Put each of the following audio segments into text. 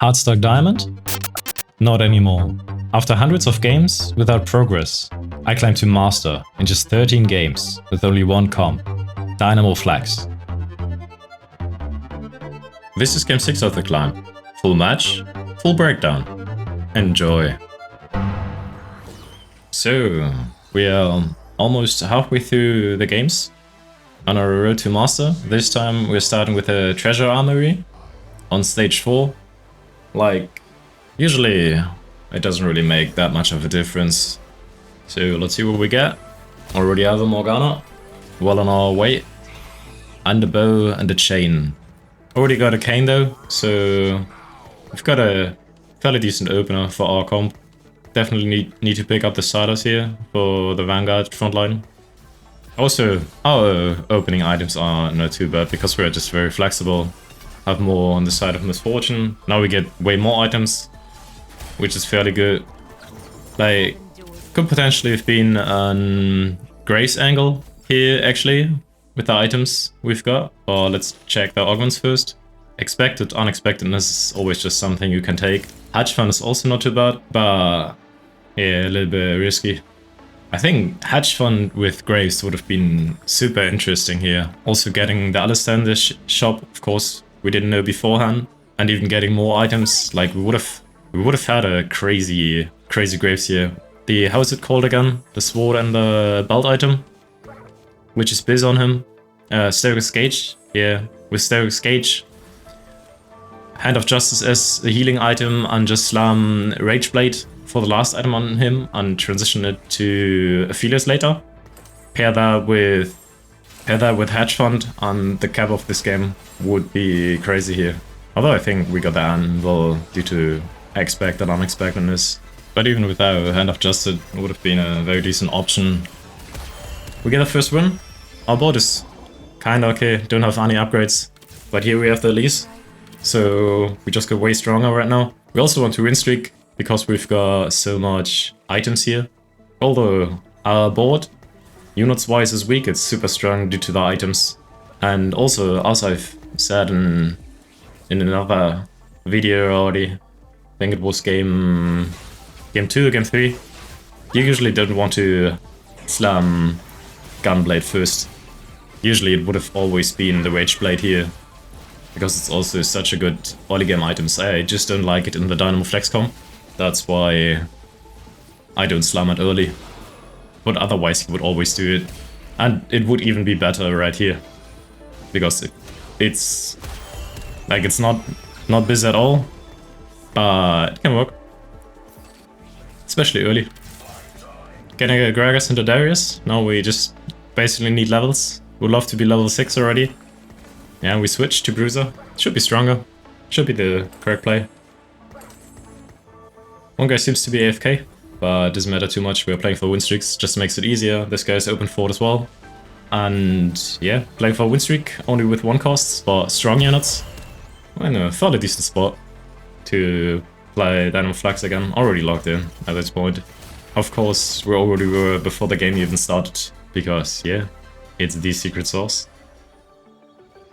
Hardstock Diamond? Not anymore. After hundreds of games without progress, I climbed to Master in just 13 games with only one comp, Dynamo Flex. This is game 6 of the climb. Full match, full breakdown. Enjoy. So, we are almost halfway through the games on our road to Master. This time we're starting with a treasure armory on stage 4. Like, usually it doesn't really make that much of a difference. So let's see what we get. Already have a Morgana, well on our way. And the bow and the chain. Already got a Kayn though, so we've got a fairly decent opener for our comp. Definitely need to pick up the siders here for the Vanguard frontline. Also, our opening items are not too bad because we're just very flexible. Have more on the side of misfortune. Now we get way more items, which is fairly good. Like, could potentially have been a Grace angle here actually, with the items we've got. Or let's check the augments first. Expected unexpectedness is always just something you can take. Hedge fund is also not too bad, but yeah, a little bit risky. I think hedge fund with Grace would have been super interesting here. Also getting the Alistair in this shop, of course, we didn't know beforehand, and even getting more items. Like we would have had a crazy Graves here. The, how is it called again? The sword and the belt item, which is biz on him. Stoic's Gauge, yeah, with Stoic's Gauge. Hand of Justice as a healing item and just slam Rage Blade for the last item on him and transition it to Aphelios later. Pair that with Hedge Fund and the cap of this game would be crazy here. Although I think we got the anvil due to expected unexpectedness. But even without Hand of Justice, it would have been a very decent option. We get a first win. Our board is kinda okay, don't have any upgrades. But here we have the Elise. So we just got way stronger right now. We also want to win streak because we've got so much items here. Although our board, units wise, is weak, it's super strong due to the items. And also, as I've said in another video already, I think it was game 2 or game 3, you usually don't want to slam Gunblade first. Usually it would have always been the Rage Blade here, because it's also such a good early game item. I just don't like it in the Dynamo Flex comp. That's why I don't slam it early. But otherwise you would always do it. And it would even be better right here. Because it's like, it's not biz at all, but it can work. Especially early. Getting a Gragas into Darius. Now we just basically need levels. Would love to be level 6 already. Yeah, we switch to Bruiser. Should be stronger. Should be the correct play. One guy seems to be AFK, but it doesn't matter too much. We're playing for win streaks, just makes it easier. This guy's open fort as well. And yeah, playing for win streak, only with 1 cost, but strong units. We're in a fairly decent spot to play Dynamo Flex again. Already locked in at this point. Of course, we already were before the game even started, because yeah, it's the secret sauce.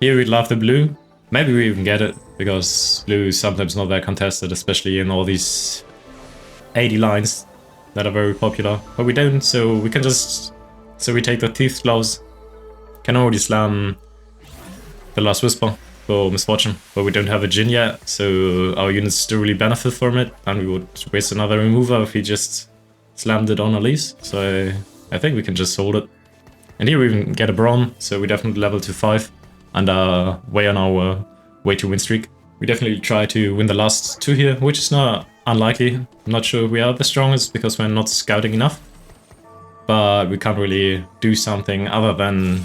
Here we'd love the blue. Maybe we even get it, because blue is sometimes not that contested, especially in all these 80 lines that are very popular. But we don't, so we can just... So we take the Thief's Gloves. Can already slam the Last Whisper for Misfortune, but we don't have a Jhin yet, so our units don't really benefit from it, and we would waste another remover if he just slammed it on Elise. So I think we can just hold it. And here we even get a Braum, so we definitely level to 5. And are way on our way to win streak. We definitely try to win the last 2 here, which is not unlikely. I'm not sure we are the strongest because we're not scouting enough. But we can't really do something other than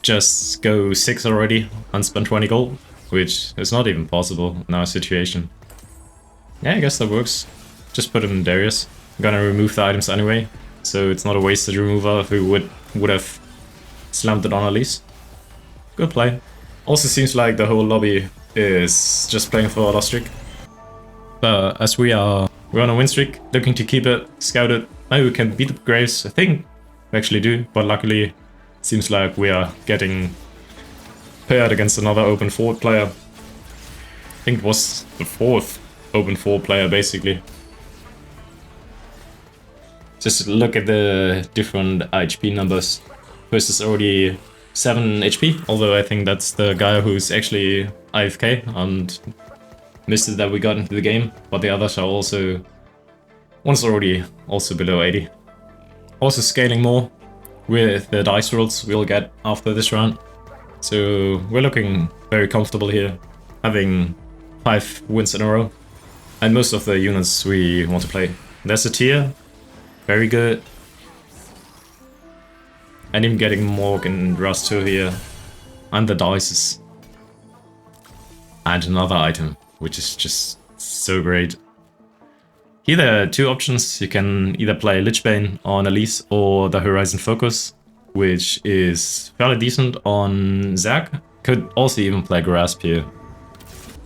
just go 6 already and spend 20 gold, which is not even possible in our situation. Yeah, I guess that works. Just put him in Darius. I'm gonna remove the items anyway, so it's not a wasted removal if we would have slammed it on Elise. Good play. Also seems like the whole lobby is just playing for a lost streak. But as we're on a win streak, looking to keep it, scout it. Maybe we can beat the Graves. I think we actually do, but luckily seems like we are getting paired against another open forward player. I think it was the 4th open 4 player basically. Just look at the different HP numbers. First is already 7 HP, although I think that's the guy who's actually AFK and missed it that we got into the game, but the others are also... One's already also below 80. Also scaling more with the dice rolls we'll get after this round. So we're looking very comfortable here, having 5 wins in a row. And most of the units we want to play. There's a tier, very good. And even getting Morg and Rust 2 here. And the dices. And another item, which is just so great. Here there are 2 options. You can either play Lichbane on Elise or the Horizon Focus, which is fairly decent on Zac. Could also even play Grasp here.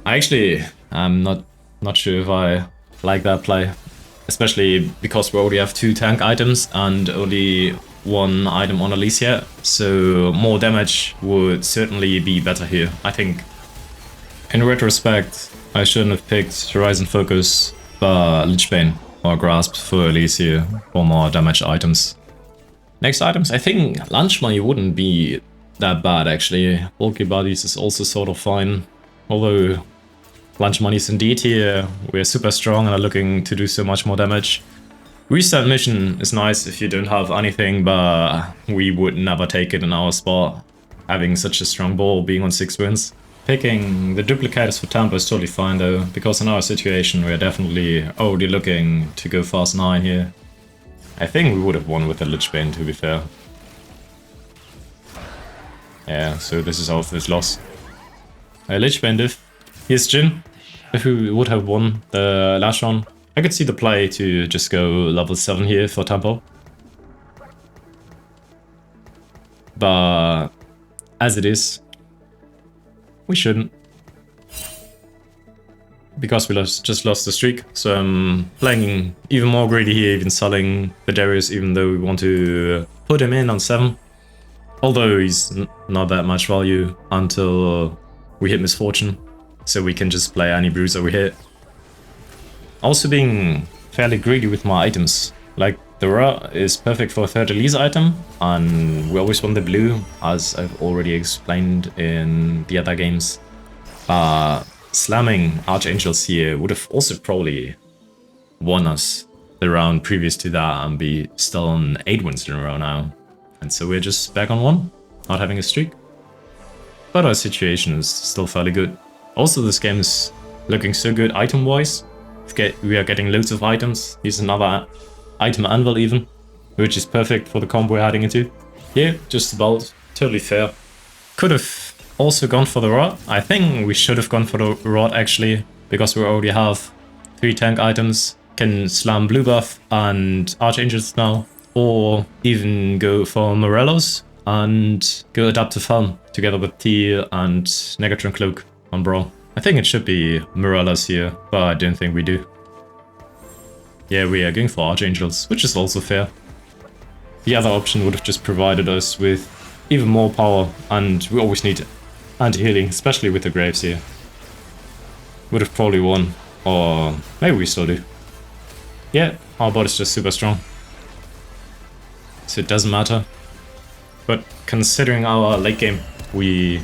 I'm not sure if I like that play, especially because we already have 2 tank items and only 1 item on Elise here, so more damage would certainly be better here, I think. In retrospect, I shouldn't have picked Horizon Focus, but Lichbane or Grasp for Elise here for more damage items. Next items, I think Lunch Money wouldn't be that bad actually. Bulky Bodies is also sort of fine, although Lunch Money is indeed here. We're super strong and are looking to do so much more damage. Restart Mission is nice if you don't have anything, but we would never take it in our spot, having such a strong ball being on 6 wins. Picking the duplicators for Tampa is totally fine though, because in our situation we're definitely already looking to go fast 9 here. I think we would have won with the Lichbane, to be fair. Yeah, so this is our first loss. Lichbane diff. Here's Jin. If we would have won the last round, I could see the play to just go level 7 here for Tempo. But as it is, we shouldn't. Because we just lost the streak, so I'm playing even more greedy here, even selling the Darius, even though we want to put him in on 7. Although he's not that much value until we hit Misfortune, so we can just play any bruiser we hit. Also being fairly greedy with my items. Like, the Ra is perfect for a 3rd Elise item, and we always want the blue, as I've already explained in the other games. But slamming Archangels here would have also probably won us the round previous to that and be still on 8 wins in a row now. And so we're just back on 1, not having a streak. But our situation is still fairly good. Also, this game is looking so good item-wise. We are getting loads of items. Here's another item anvil even, which is perfect for the combo we're heading into. Yeah, just about. Totally fair. Could have also gone for the rod. I think we should have gone for the rod actually, because we already have 3 tank items. Can slam blue buff and Archangels now, or even go for Morellos and go Adaptive Helm together with T and Negatron Cloak on Brawl. I think it should be Morellos here, but I don't think we do. Yeah, we are going for Archangels, which is also fair. The other option would have just provided us with even more power, and we always need anti-healing, especially with the Graves here. Would have probably won, or maybe we still do. Yeah, our bot is just super strong, so it doesn't matter. But considering our late game, we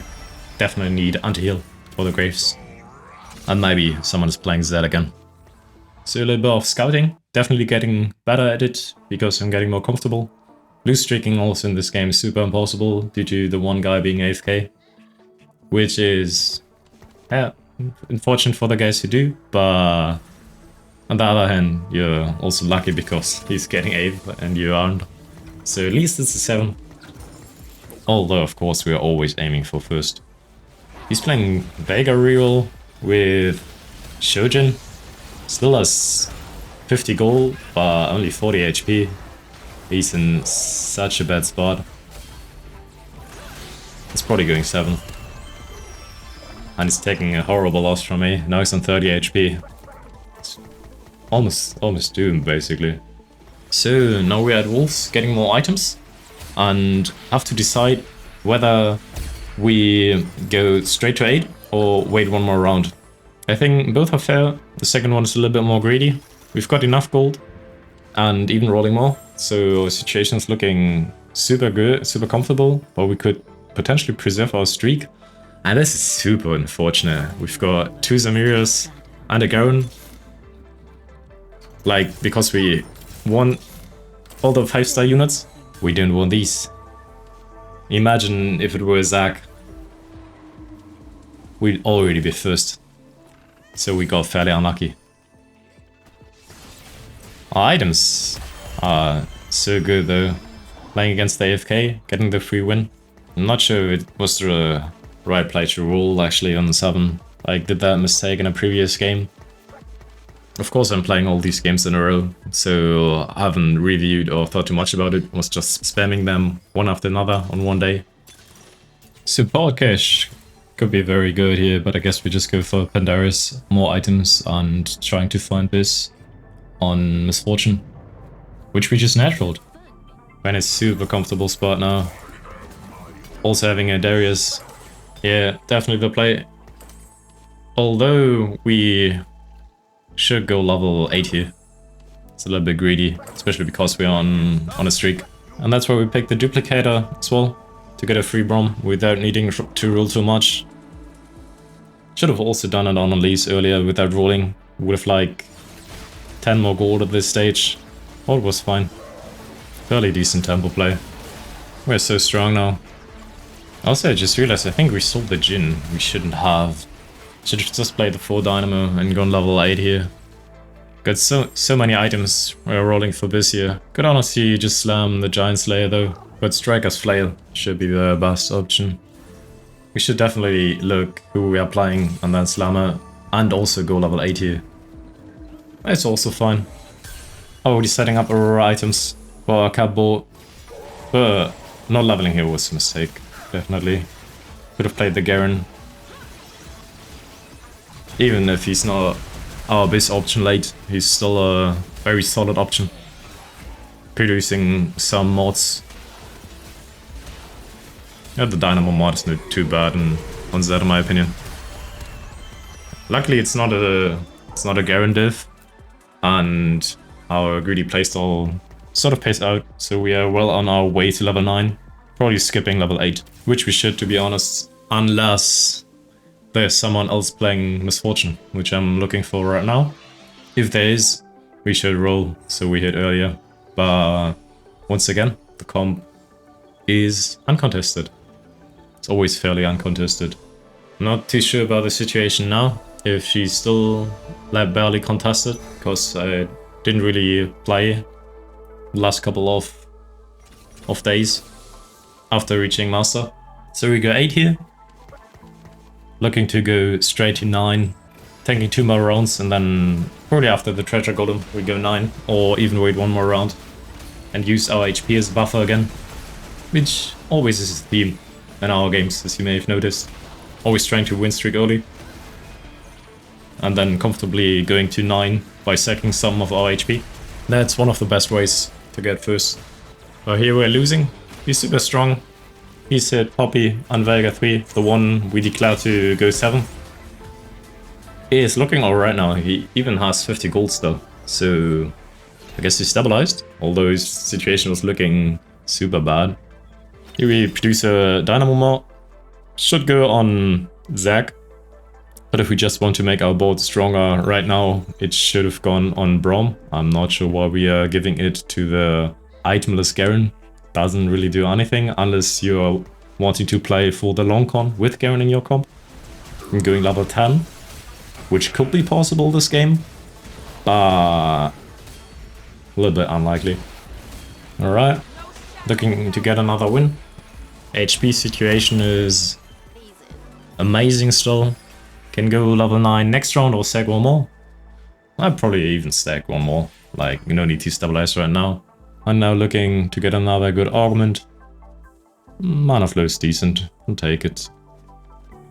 definitely need anti-heal for the Graves. And maybe someone is playing Zed again. So a little bit of scouting, definitely getting better at it, because I'm getting more comfortable. Blue streaking also in this game is super impossible, due to the one guy being AFK. Which is, yeah, unfortunate for the guys who do, but on the other hand, you're also lucky because he's getting 8 and you aren't. So at least it's a 7. Although, of course, we are always aiming for first. He's playing Vega reroll with Shojin. Still has 50 gold, but only 40 HP. He's in such a bad spot. It's probably going 7. And he's taking a horrible loss from me. Now he's on 30 HP. It's almost doomed, basically. So now we're at Wolves, getting more items. And have to decide whether we go straight to 8 or wait one more round. I think both are fair. The second one is a little bit more greedy. We've got enough gold and even rolling more, so situation is looking super good, super comfortable, but we could potentially preserve our streak. And this is super unfortunate. We've got 2 Zamirias and a Garen. Like, because we won all the 5-star units, we didn't want these. Imagine if it were Zac. We'd already be first. So we got fairly unlucky. Our items are so good though. Playing against the AFK, getting the free win. I'm not sure if it was the right play to rule actually on the 7. Like, did that mistake in a previous game. Of course I'm playing all these games in a row, so I haven't reviewed or thought too much about it. I was just spamming them one after another on one day. Support cash could be very good here, but I guess we just go for Pandaris, more items, and trying to find this on Misfortune, which we just naturaled. We're in a super comfortable spot now. Also having a Darius. Yeah, definitely the play. Although we should go level 8 here. It's a little bit greedy, especially because we're on a streak. And that's why we picked the Duplicator as well, to get a free Brom without needing to rule too much. Should have also done it on Elise earlier without ruling. Would have like 10 more gold at this stage. All was fine. Fairly decent tempo play. We're so strong now. Also, I just realized I think we sold the Jhin. We shouldn't have. Should have just played the 4 Dynamo and gone level 8 here. Got so many items we're rolling for this year. Could honestly just slam the Giant Slayer though. But Striker's Flail should be the best option. We should definitely look who we are playing and then slammer. And also go level 8 here. It's also fine. Already setting up Aurora items for our cardboard. But not leveling here was a mistake. Definitely. Could have played the Garen. Even if he's not our best option late, he's still a very solid option. Producing some mods. Yeah, the Dynamo mod is not too bad on Zed in my opinion. Luckily it's not a Garen div, and our greedy playstyle sort of pays out, so we are well on our way to level 9. Probably skipping level 8, which we should, to be honest, unless there's someone else playing Misfortune, which I'm looking for right now. If there is, we should roll, so we hit earlier. But once again, the comp is uncontested. It's always fairly uncontested. Not too sure about the situation now, if she's still like barely contested, because I didn't really play the last couple of days after reaching Master. So we go 8 here. Looking to go straight to 9, taking 2 more rounds, and then probably after the treasure golem we go 9, or even wait 1 more round and use our HP as a buffer again, which always is a theme in our games, as you may have noticed. Always trying to win streak early and then comfortably going to 9 by sacking some of our HP. That's one of the best ways to get first. But here we're losing. He's super strong. He's hit Poppy and Vega 3, the one we declared to go 7. He is looking alright now, he even has 50 gold still, so I guess he's stabilized, although his situation was looking super bad. Here we produce a Dynamo mod, should go on Zac, but if we just want to make our board stronger right now, it should have gone on Braum. I'm not sure why we are giving it to the itemless Garen. Doesn't really do anything unless you're wanting to play for the long con with Garen in your comp. I'm going level 10, which could be possible this game, but a little bit unlikely. Alright, looking to get another win. HP situation is amazing still. Can go level 9 next round or stack 1 more. I'd probably even stack 1 more, like no need to stabilize right now. I'm now looking to get another good augment. Mana flow is decent, I'll take it.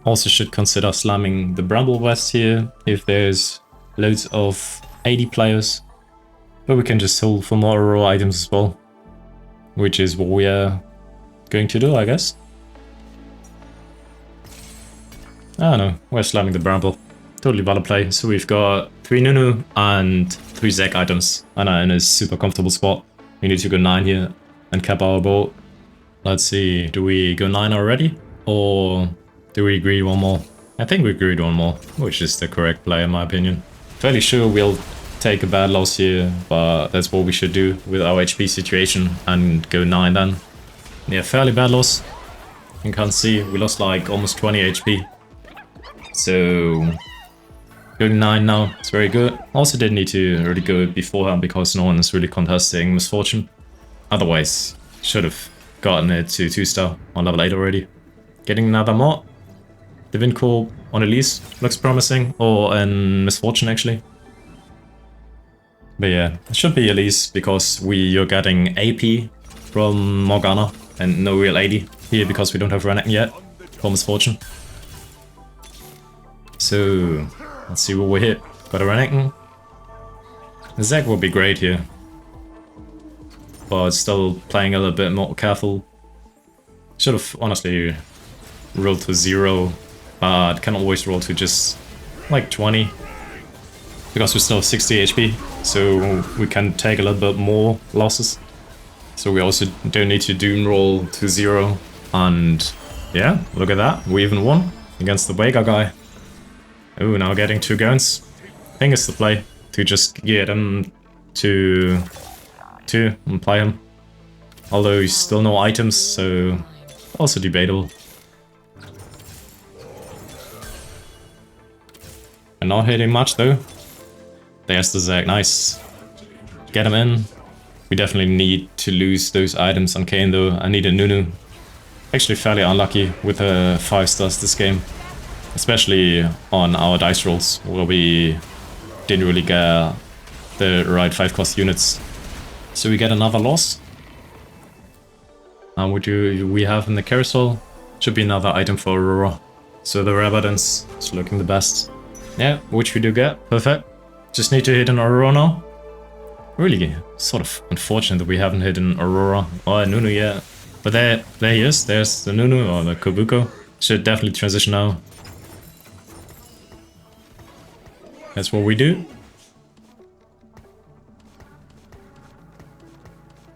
Also should consider slamming the Bramble West here, if there's loads of 80 players. But we can just hold for more raw items as well. Which is what we are going to do, I guess. I don't know, we're slamming the Bramble. totally valid play. So we've got 3 Nunu and 3 Zac items, and are in a super comfortable spot. We need to go 9 here and cap our board. Let's see, do we go 9 already? Or do we greed one more? I think we greed one more, which is the correct play in my opinion. Fairly sure we'll take a bad loss here, but that's what we should do with our HP situation and go 9 then. Yeah, fairly bad loss. You can see we lost like almost 20 HP. So going 9 now, it's very good. Also didn't need to really go beforehand because no one is really contesting Misfortune. Otherwise, should have gotten it to 2-star on level 8 already. Getting another mod. The Wind Core on Elise looks promising, or in Misfortune actually. But yeah, it should be Elise because you're getting AP from Morgana and no real AD here because we don't have Renekton yet for Misfortune. So let's see what we hit. Got a Renekton. The Zac will be great here, but still playing a little bit more careful. Should have honestly rolled to 0, but can always roll to just like 20 because we still have 60 HP, so we can take a little bit more losses. So we also don't need to doom roll to 0, and yeah, look at that, we even won against the Vega guy. Oh, now getting 2 guns. I think it's the play to just get him to 2 and play him. Although he's still no items, so also debatable. And not hitting much though. There's the Zac, nice. Get him in. We definitely need to lose those items on Kayn though. I need a Nunu. Actually fairly unlucky with 5 stars this game. Especially on our dice rolls, where we didn't really get the right 5-cost units. So we get another loss. And what do we have in the carousel? Should be another item for Aurora. So the Rabadance is looking the best. Yeah, which we do get. Perfect. Just need to hit an Aurora now. Really sort of unfortunate that we haven't hit an Aurora or a Nunu yet. But there he is. There's the Nunu or the Kobuko. Should definitely transition now. That's what we do.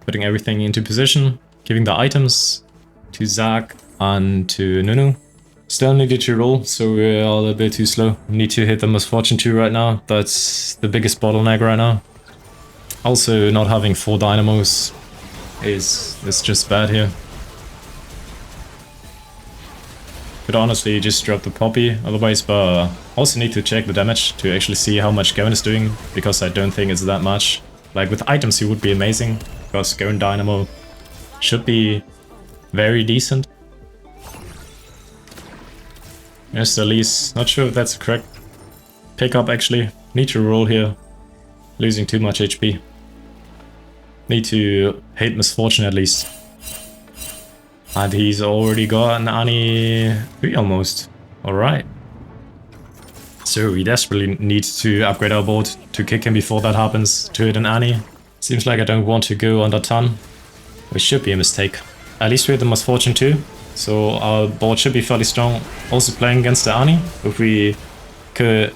Putting everything into position, giving the items to Zac and to Nunu. Still needed to roll, so we're a little bit too slow. Need to hit the Misfortune 2 right now. That's the biggest bottleneck right now. Also, not having 4 Dynamos is just bad here. Could honestly just drop the Poppy otherwise, but also need to check the damage to actually see how much Garen is doing, because I don't think it's that much. Like with items he would be amazing, because Garen Dynamo should be very decent. Yes, the Elise, not sure if that's a correct pickup actually. Need to roll here, losing too much HP. Need to hate Misfortune at least. And he's already got an Ani 3 almost. Alright. So we desperately need to upgrade our board to kick him before that happens, to hit an Ani. Seems like I don't want to go under ton, which should be a mistake. At least we hit the Misfortune 2, so our board should be fairly strong. Also playing against the Ani. If we could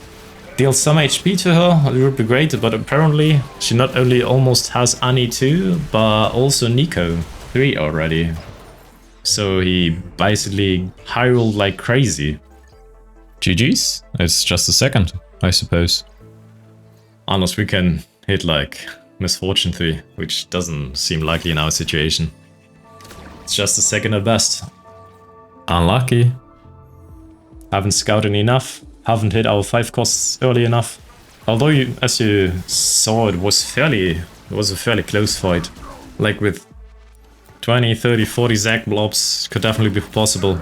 deal some HP to her, it would be great, but apparently she not only almost has Ani 2, but also Nico 3 already. So he basically high rolled like crazy. GG's? It's just a second, I suppose. Unless we can hit like Misfortune 3, which doesn't seem likely in our situation. It's just a second at best. Unlucky. Haven't scouted enough. Haven't hit our 5 costs early enough. Although, as you saw, it was a fairly close fight. Like with 20, 30, 40 Zac blobs could definitely be possible.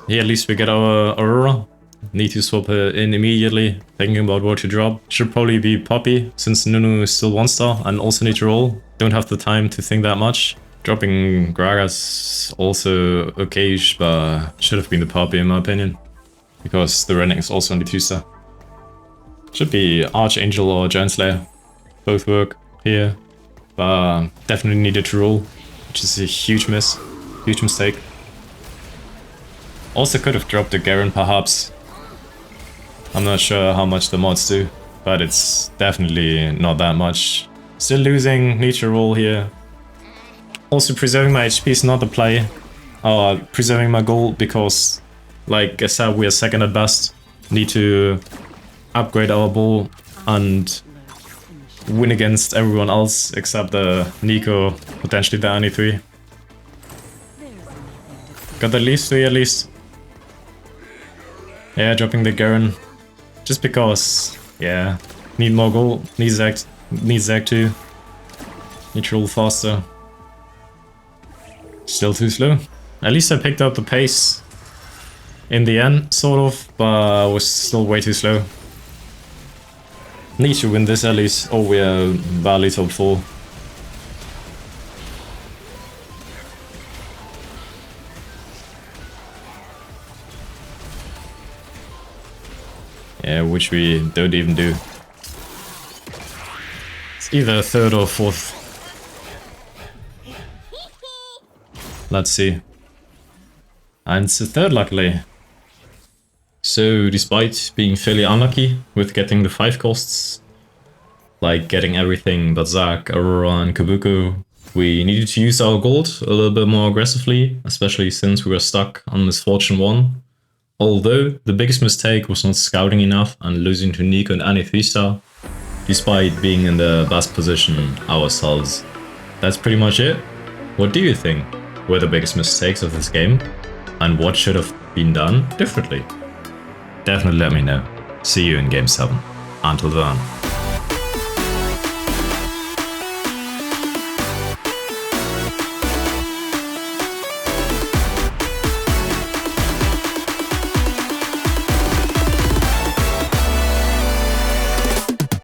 Here at least we get our Aurora. Need to swap her in immediately. Thinking about what to drop. Should probably be Poppy, since Nunu is still 1-star and also need to roll. Don't have the time to think that much. Dropping Gragas also okay-ish, but should have been the Poppy in my opinion. Because the Renekton is also only 2-star. Should be Archangel or Giant Slayer. Both work here. But definitely needed to roll, which is a huge miss. Huge mistake. Also could have dropped the Garen perhaps. I'm not sure how much the mods do, but it's definitely not that much. Still losing, need to roll here. Also preserving my HP is not the play. Preserving my gold because, like I said, we are second at best. Need to upgrade our bull and win against everyone else except Nico, potentially the Ani 3. Got the Elise 3 at least. Yeah, dropping the Garen. Just because, yeah, need more gold, need Zac too. Need to roll faster. Still too slow. At least I picked up the pace in the end, sort of, but I was still way too slow. Need to win this at least. Oh, we are barely top 4. Yeah, which we don't even do. It's either 3rd or 4th. Let's see. And it's the 3rd, luckily. So, despite being fairly unlucky with getting the 5 costs, like getting everything but Zac, Aurora and Kabuko, we needed to use our gold a little bit more aggressively, especially since we were stuck on Misfortune 1. Although, the biggest mistake was not scouting enough and losing to Nico and Ani 3-star, despite being in the best position ourselves. That's pretty much it. What do you think were the biggest mistakes of this game? And what should have been done differently? Definitely let me know. See you in Game 7. Until then.